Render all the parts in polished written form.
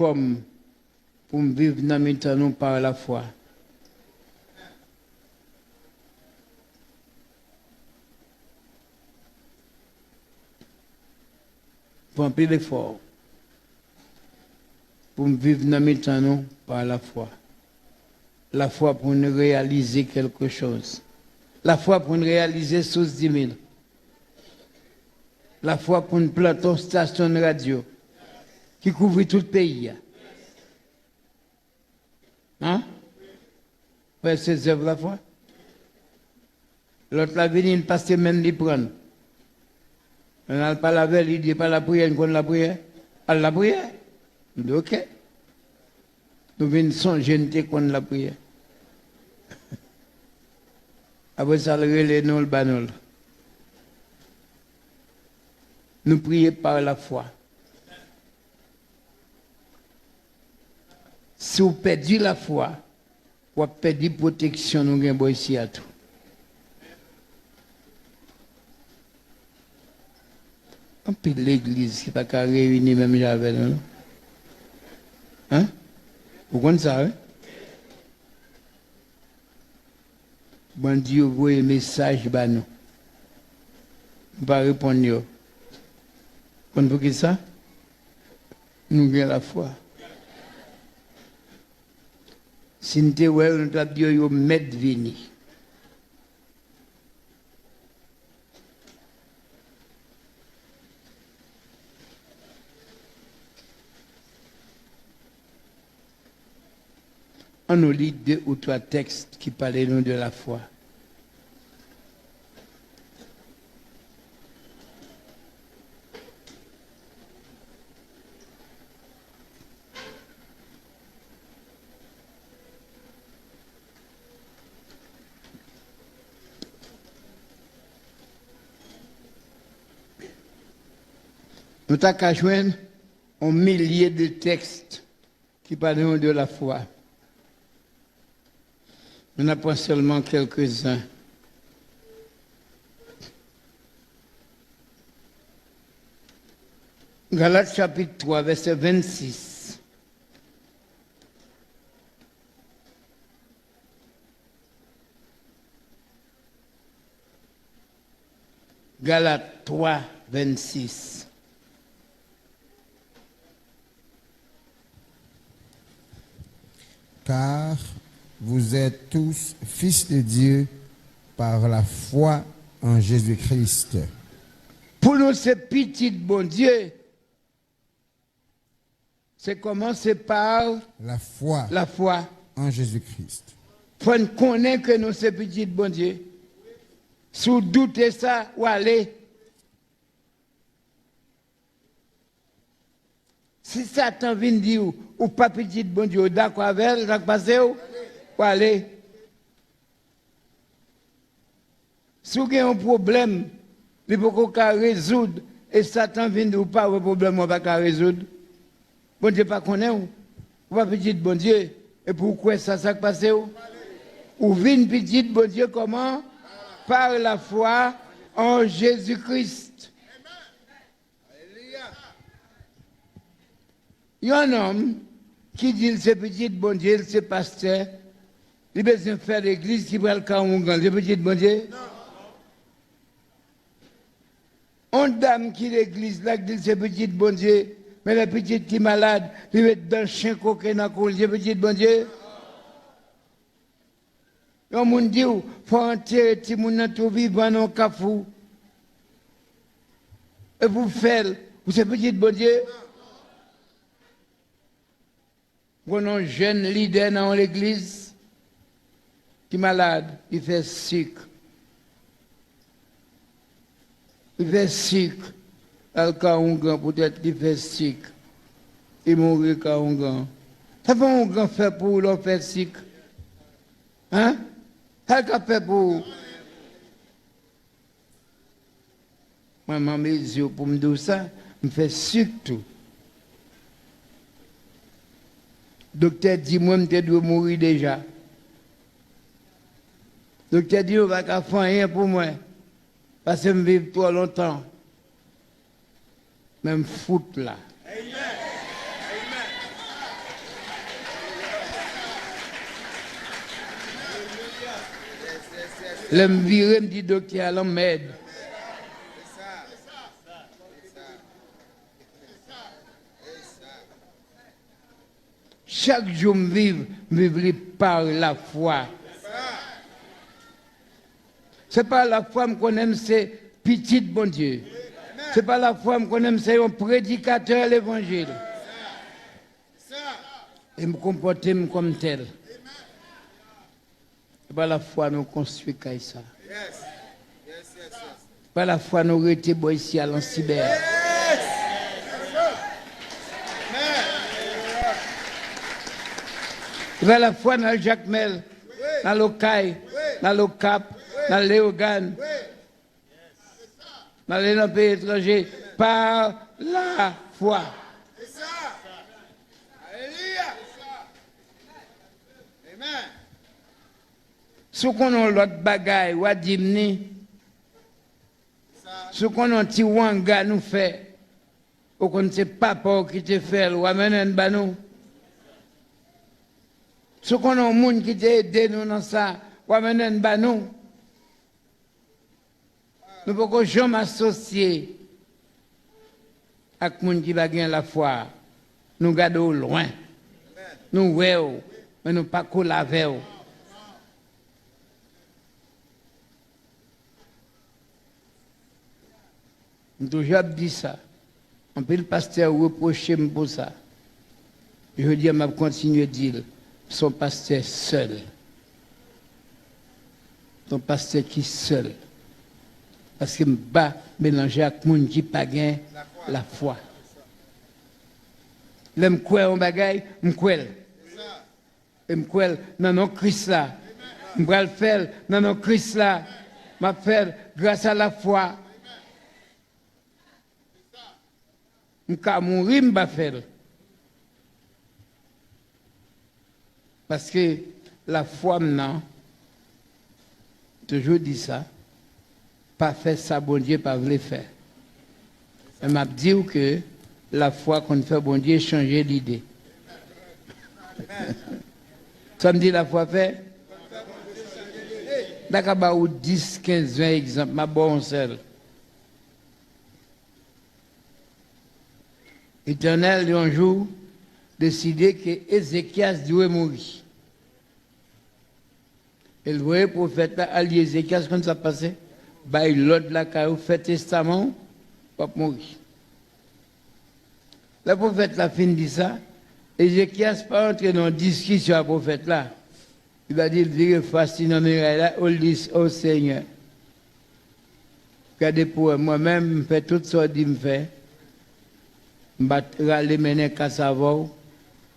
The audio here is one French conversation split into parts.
forme pour vivre dans le temps par la foi. Pour un peu d'effort. Pour vivre dans le temps par la foi. La foi pour nous réaliser quelque chose. La foi pour nous réaliser sous 10 000. La foi pour nous planter une station de radio qui couvre tout le pays. Hein? Ouais, c'est œuvres la foi. L'autre la venue, il passe même les prendre. On n'a pas la veille, il dit pas la prière, on la prière. À la prière. On dit ok. Nous venons songer qu'on la prière. Après ça, le relais, nous le banol. Nous prions par la foi. Si vous perdez la foi, vous perdez la protection, nous avons ici à tout. Un peu l'église qui n'a pas réuni même j'avais, non? Hein? Vous comprenez ça, hein? Bon Dieu, vous voyez un message, bah nous. Vous ne pas répondre. Vous comprenez ça? Nous avons la foi. Si nous avons nous avons dit, vous mettez venir. On nous lit 2 ou 3 textes qui parlent de la foi. Nous avons joindre un millier de textes qui parlent de la foi. Nous n'avons pas seulement quelques-uns. Galates chapitre 3, verset 26. Galates 3, 26. Car vous êtes tous fils de Dieu par la foi en Jésus-Christ. Pour nous, c'est petit bon Dieu. C'est commencer par la foi en Jésus-Christ. Il faut connaître que nous, c'est petit bon Dieu. Si vous doutez ça, où aller? Si Satan vient dire, ou pas petit bon Dieu, d'accord avec elle, ça passe où aller? Si vous avez un problème, il faut qu'on résoudre, et Satan vient dire, ou pas un problème, on va résoudre. Bon Dieu, pas connaître, ou pas petit bon Dieu, et pourquoi ça passe ou vient petit bon Dieu comment? Par la foi en Jésus-Christ. Il y a un homme qui dit c'est petit bon Dieu, c'est pasteur. Il a besoin de faire l'église qui va le Kaungan. C'est petit bon Dieu? Non. Une dame qui l'église là, qui dit c'est petit bon Dieu, mais la petite qui est malade, il met dans le chien coquin dans le col, c'est petit bon Dieu? On m'a dit, il faut enterrer les gens tout vivant dans le cafou. Et vous faites, vous savez petit bon Dieu? Vous avez un jeune leader dans l'église qui est malade, il fait sucre. Il fait sucre. Al-Kaungan, peut-être qu'il fait sucre. Il mourit Kaungan. Ça fait un grand fait pour leur faire sucre. Hein? Ça fait pour. Maman, mes yeux, pour me dire ça, me fait sucre tout. Docteur dit, moi, je dois mourir déjà. Docteur dit, on va pas faire rien pour moi. Parce que je vis trop longtemps. Même foot là. L'aime virer, me dit docteur, l'homme m'aide. Chaque jour, me vivre par la foi. C'est pas la foi que connais, c'est petit bon Dieu. C'est pas la foi que connais, c'est un prédicateur de l'évangile. Et me comporter comme tel. C'est pas la foi nous construit comme ça. C'est pas la foi nous rester ici à l'Ancibert. C'est pas la foi dans le Jacmel, dans le Caille, dans le Cap, dans le Léogane, dans les pays étrangers, par la foi. C'est ça. Alléluia. Amen. Si on a l'autre bagaille, ou à dimni, si on a un petit wanga nous fait, ou qu'on ne sait pas qui te fait, ou amène un banou. Si on a un monde qui t'a aidé nous dans ça, ou amène un banou. Nous ne pouvons jamais associer avec les gens qui va gagner la foi. Nous gardons loin. Nous voyons, mais nous ne pas collaver. J'ai toujours dit ça. On peut le pasteur reprocher pour ça. Je veux dire, je vais continuer à dire, son pasteur seul. Son pasteur qui seul. Parce que je ne peux pas mélanger avec les gens qui n'ont pas la foi. Je me crois en bagaille, je me crois. Je me crois dans nos Christ là. Je vais le faire dans nos Christ là. Je vais faire grâce à la foi. Je vais mourir, je vais faire. Parce que la foi maintenant, toujours dit ça, pas faire ça, bon Dieu, pas le faire. Je m'a dit que la foi qu'on fait, bon Dieu, changer l'idée. Ça me dit la foi fait? D'accord, 10, 15, 20 exemples, ma bonne seule. Éternel, un jour, décidé que Ézéchias devait mourir. Et le vrai prophète là, Ali Ézéchias, quand ça passait, bah, l'autre là, qui a fait testament, pas mourir. Le prophète là, fin dit ça, Ézéchias pas entré dans une discussion avec le prophète là. Il va dire, il fascinant, mais là, il dit, oh Seigneur, regardez pour moi-même, je fais tout ça, je fais. Je vais aller mener Kassavo,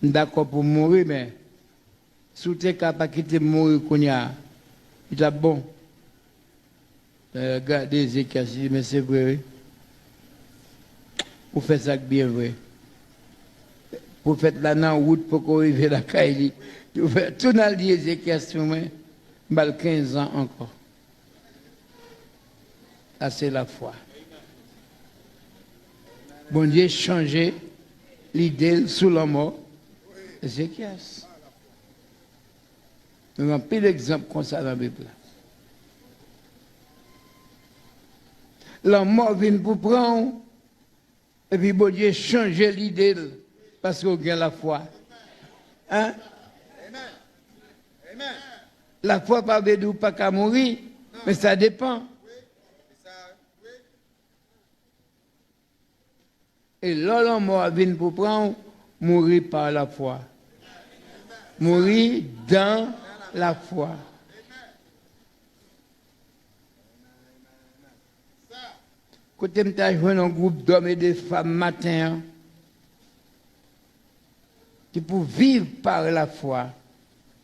je suis d'accord pour mourir, mais si tu es capable de quitter mourir, il est bon. Regardez Ézéchias, mais c'est vrai. Vous faites ça bien vrai. Vous faites là dans la route pour qu'on arrive à la Kaili. Vous faites tout dans l'Ézéchias, je 15 ans encore. Ça, c'est la foi. Bon Dieu changé l'idée sous la mort. Ézéchias. Nous avons pris l'exemple comme ça dans la Bible. La mort vient pour prendre. Et puis bon Dieu changé l'idée parce qu'on a la foi. Hein? Amen. La foi pas veut dire pas qu'à mourir, mais ça dépend. Et là, la mort vient pour prendre, mourir par la foi. Mourir dans la foi. Quand je suis joué dans un groupe d'hommes et de femmes matin, qui pour vivre par la foi,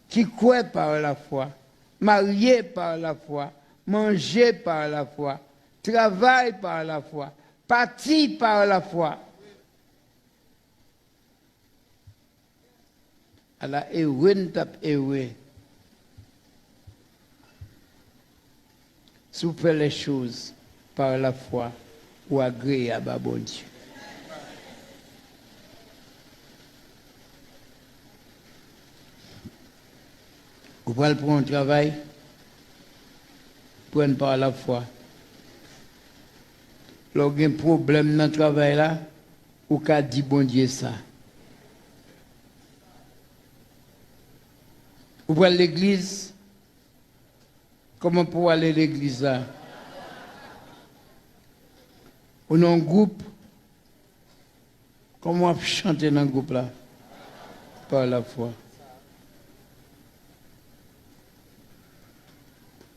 qui croient par la foi, mariés par la foi, manger par la foi, travailler par la foi, partir par la foi. Alors, heureux, tape heureux. Si vous faites les choses par la foi, ou agréable à bon Dieu. Vous pouvez prendre un travail, prennent par la foi. Lorsqu'il y a un problème dans le travail là, ou qu'a dit bon Dieu ça. Vous voyez l'église? Comment pour aller à l'église là? On a un groupe. Comment chanter dans le groupe là? Par la foi.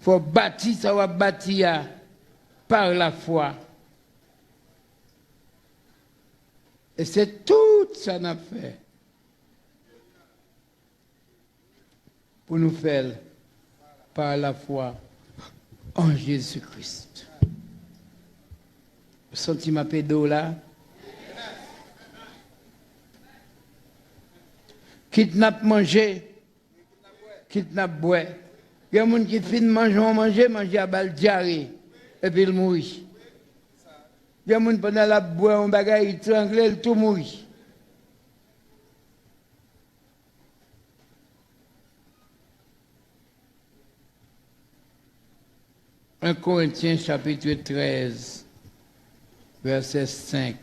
Il faut bâtir, ça va bâtir par la foi. Et c'est tout ça qu'on a fait pour nous faire par la foi en Jésus-Christ. Vous sentez ma pédo là? Kidnap manger, kidnap boire. Il y a des gens qui finissent manger à balle diarrhée, et puis ils mourent. Il y a des gens qui pendant la boire, un bagage, ils tranquillent, ils tout mourent. 1 Corinthiens chapitre 13, verset 5.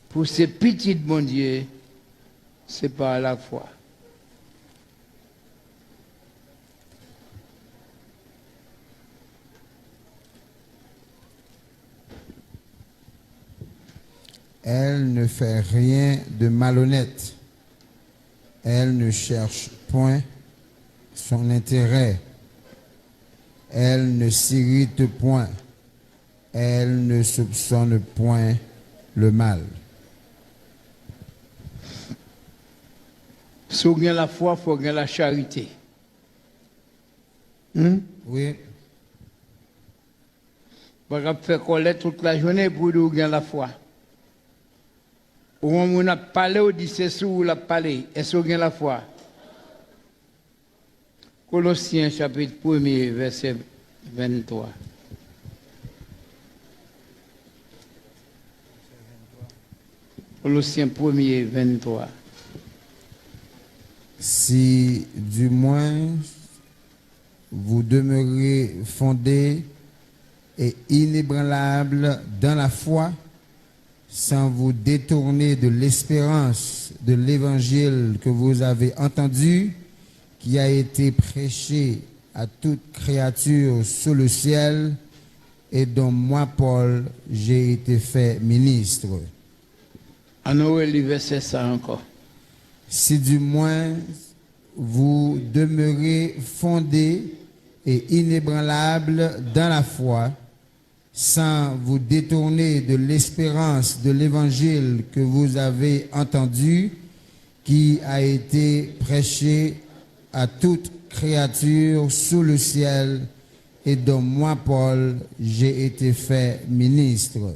Pour ces petits bon Dieu, c'est par la foi. Elle ne fait rien de malhonnête. Elle ne cherche point son intérêt. Elle ne s'irrite point. Elle ne soupçonne point le mal. Si vous avez la foi, il faut avoir la charité. Oui. Vous pouvez faire colère toute la journée pour vous avoir la foi. Au moment où on a parlé, on dit c'est sous la parlé. Est-ce que vous avez la foi? Colossiens chapitre 1er, verset 23. Colossiens 1er, 23. Si du moins vous demeurez fondés et inébranlables dans la foi, sans vous détourner de l'espérance de l'évangile que vous avez entendu, qui a été prêché à toute créature sous le ciel, et dont moi, Paul, j'ai été fait ministre. On aurait lu verset ça encore. Si du moins vous demeurez fondés et inébranlables dans la foi, sans vous détourner de l'espérance de l'évangile que vous avez entendu, qui a été prêché à toute créature sous le ciel, et dont moi, Paul, j'ai été fait ministre.